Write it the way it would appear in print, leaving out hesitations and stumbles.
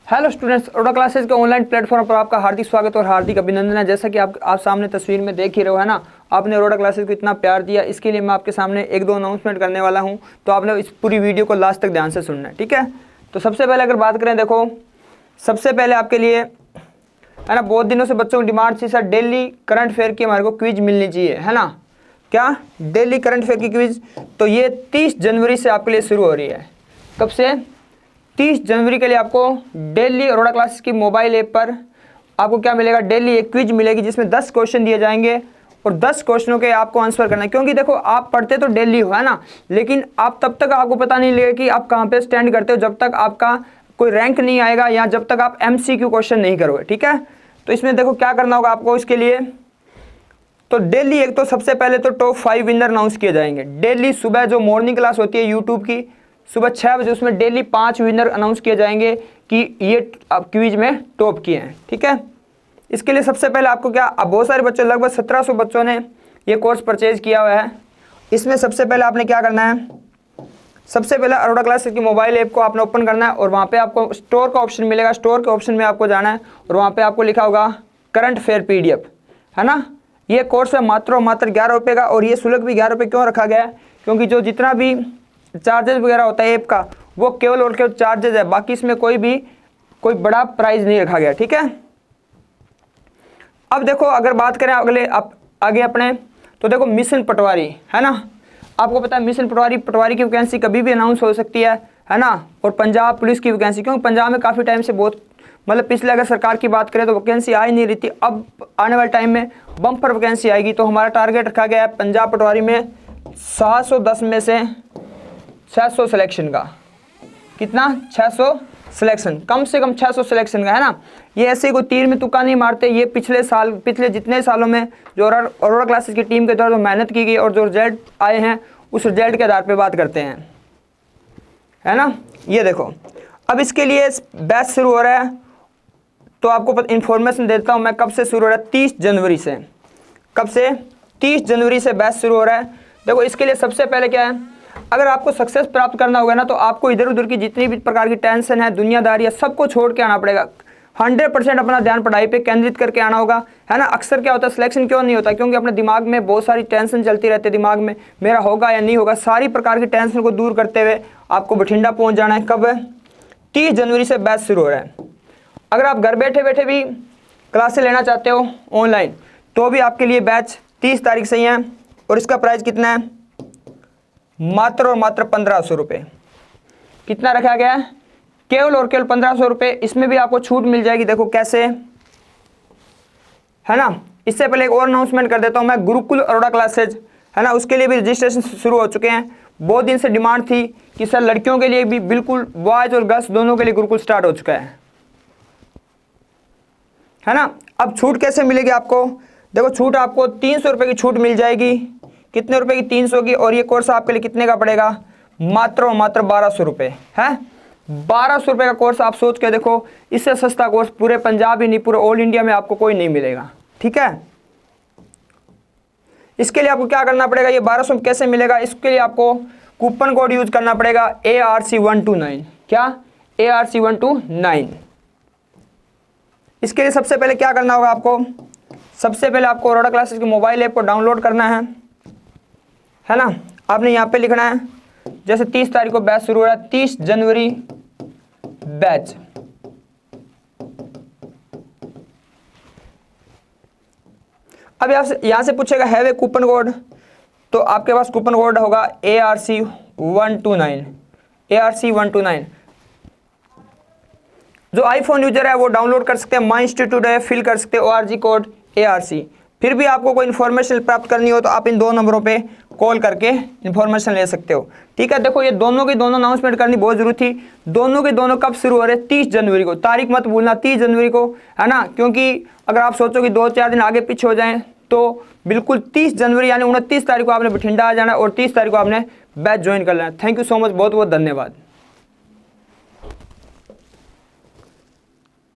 Hello students, Arora classes के online platform पर आपका हार्दिक स्वागत और हार्दिक अभिनंदन है। जैसा कि आप सामने तस्वीर में देख ही रहे हो, है ना। आपने अरोड़ा क्लासेस को इतना प्यार दिया, इसके लिए मैं आपके सामने एक दो अनाउंसमेंट करने वाला हूं, तो आपने इस पूरी वीडियो को लास्ट तक ध्यान से सुनना है, ठीक है। तो सबसे पहले अगर बात करें, देखो सबसे पहले आपके लिए, है ना, बहुत दिनों से बच्चों की डिमांड थी, सर डेली करंट अफेयर की हमारे को क्विज मिलनी चाहिए, है ना। क्या डेली करंट अफेयर की क्विज, तो ये 30 जनवरी से आपके लिए शुरू हो रही है। कब से? 30 जनवरी के लिए आपको डेली अरोड़ा क्लासेस की मोबाइल ऐप पर आपको क्या मिलेगा, डेली एक क्विज मिलेगी जिसमें 10 क्वेश्चन दिए जाएंगे और 10 क्वेश्चनों के आपको आंसर करना है। क्योंकि देखो आप पढ़ते तो डेली हो, है ना, लेकिन आप तब तक आपको पता नहीं लगेगा कि आप कहाँ पे स्टैंड करते हो जब तक आपका कोई रैंक नहीं आएगा या जब तक आप MCQ क्वेश्चन नहीं करोगे, ठीक है। तो इसमें देखो क्या करना होगा आपको इसके लिए, तो डेली एक तो सबसे पहले तो टॉप 5 विनर अनाउंस किए जाएंगे। डेली सुबह जो मॉर्निंग क्लास होती है यूट्यूब की, सुबह 6 बजे, उसमें डेली 5 विनर अनाउंस किए जाएंगे कि ये क्विज में टॉप किए हैं, ठीक है। इसके लिए सबसे पहले आपको क्या, अब बहुत सारे बच्चों, लगभग 1700 बच्चों ने ये कोर्स परचेज किया हुआ है। इसमें सबसे पहले आपने क्या करना है, सबसे पहले अरोड़ा क्लासेस की मोबाइल ऐप को आपने ओपन करना है और वहाँ पे आपको स्टोर का ऑप्शन मिलेगा। स्टोर के ऑप्शन में आपको जाना है और वहाँ पे आपको लिखा होगा करंट अफेयर PDF, है ना। ये कोर्स है मात्र और मात्र 11 रुपये का, और ये शुल्क भी 11 रुपये क्यों रखा गया है, क्योंकि जो जितना भी चार्जेस वगैरह होता है ऐप का, वो केवल और केवल चार्जेस है, बाकी इसमें कोई बड़ा प्राइस नहीं रखा गया, ठीक है। अब देखो अगर बात करें आगे अपने, तो देखो मिशन पटवारी, है ना। आपको पता है मिशन पटवारी की वैकेंसी कभी भी अनाउंस हो सकती है ना। और पंजाब पुलिस की वैकेंसी, क्योंकि पंजाब में काफ़ी टाइम से बहुत, मतलब पिछले अगर सरकार की बात करें तो वैकेंसी आ ही नहीं रही थी। अब आने वाले टाइम में बम्पर वैकेंसी आएगी, तो हमारा टारगेट रखा गया है पंजाब पटवारी में 710 में से 600 सिलेक्शन का। कितना? 600 सिलेक्शन, कम से कम 600 सिलेक्शन का, है ना। ये ऐसे कोई तीर में तुक्का नहीं मारते, ये पिछले जितने सालों में जो अरोड़ा क्लासेस की टीम के द्वारा जो मेहनत की गई और जो रिजल्ट आए हैं, उस रिजल्ट के आधार पे बात करते हैं, है ना। ये देखो अब इसके लिए बैच शुरू हो रहा है, तो आपको इन्फॉर्मेशन देता हूँ मैं कब से शुरू हो रहा है। 30 जनवरी से। कब से? 30 जनवरी से बैच शुरू हो रहा है। देखो इसके लिए सबसे पहले क्या है, अगर आपको सक्सेस प्राप्त करना होगा ना, तो आपको इधर उधर की जितनी भी प्रकार की टेंशन है, दुनियादारी है, सबको छोड़ के आना पड़ेगा। 100% अपना ध्यान पढ़ाई पे केंद्रित करके आना होगा, है ना। अक्सर क्या होता है, सिलेक्शन क्यों नहीं होता, क्योंकि अपने दिमाग में बहुत सारी टेंशन चलती रहती है, दिमाग में मेरा होगा या नहीं होगा। सारी प्रकार की टेंशन को दूर करते हुए आपको बठिंडा पहुँच जाना है। कब? 30 जनवरी से बैच शुरू हो रहा है। अगर आप घर बैठे बैठे भी क्लासेस लेना चाहते हो ऑनलाइन, तो भी आपके लिए बैच 30 तारीख से ही है, और इसका प्राइस कितना है, मात्र और मात्र 1500 रुपये। कितना रखा गया है? केवल और केवल 1500 रुपये। इसमें भी आपको छूट मिल जाएगी, देखो कैसे, है ना। इससे पहले एक और अनाउंसमेंट कर देता हूँ मैं, गुरुकुल अरोड़ा क्लासेज, है ना, उसके लिए भी रजिस्ट्रेशन शुरू हो चुके हैं। बहुत दिन से डिमांड थी कि सर लड़कियों के लिए भी, बिल्कुल बॉयज और गर्ल्स दोनों के लिए गुरुकुल स्टार्ट हो चुका है ना। अब छूट कैसे मिलेगी आपको, देखो छूट आपको 300 रुपये की छूट मिल जाएगी। कितने रुपए की? 300 की। और ये कोर्स आपके लिए कितने का पड़ेगा, मात्र और मात्र 1200 रुपये है। 1200 रुपये का कोर्स आप सोच के देखो, इससे सस्ता कोर्स पूरे पंजाब ही नहीं, पूरे ऑल इंडिया में आपको कोई नहीं मिलेगा, ठीक है। इसके लिए आपको क्या करना पड़ेगा, ये 1200 में कैसे मिलेगा, इसके लिए आपको कूपन कोड यूज करना पड़ेगा ARC129। क्या? ARC129। इसके लिए सबसे पहले क्या करना होगा आपको, सबसे पहले आपको अरोड़ा क्लासेस की मोबाइल ऐप को डाउनलोड करना है ना। आपने यहाँ पे लिखना है, जैसे 30 तारीख को बैच शुरू हो रहा है, 30 जनवरी बैच। अब यहाँ से पूछेगा हैव ए कूपन कोड, तो आपके पास कूपन कोड होगा ARC129। ARC129 जो आईफोन यूजर है वो डाउनलोड कर सकते हैं, माई इंस्टीट्यूट है, फिल कर सकते हैं ORG कोड ARC। फिर भी आपको कोई इन्फॉर्मेशन प्राप्त करनी हो तो आप इन 2 नंबरों पे कॉल करके इन्फॉर्मेशन ले सकते हो, ठीक है। देखो ये दोनों की दोनों अनाउंसमेंट करनी बहुत जरूरी थी। दोनों के दोनों कब शुरू हो रहे हैं? 30 जनवरी को। तारीख मत भूलना, 30 जनवरी को, है ना, क्योंकि अगर आप सोचो कि 2-4 दिन आगे पीछे हो जाएं, तो बिल्कुल 30 जनवरी यानी 29 तारीख को आपने बठिंडा आ जाना और 30 तारीख को आपने बैच ज्वाइन कर लेना। थैंक यू सो मच, बहुत बहुत धन्यवाद।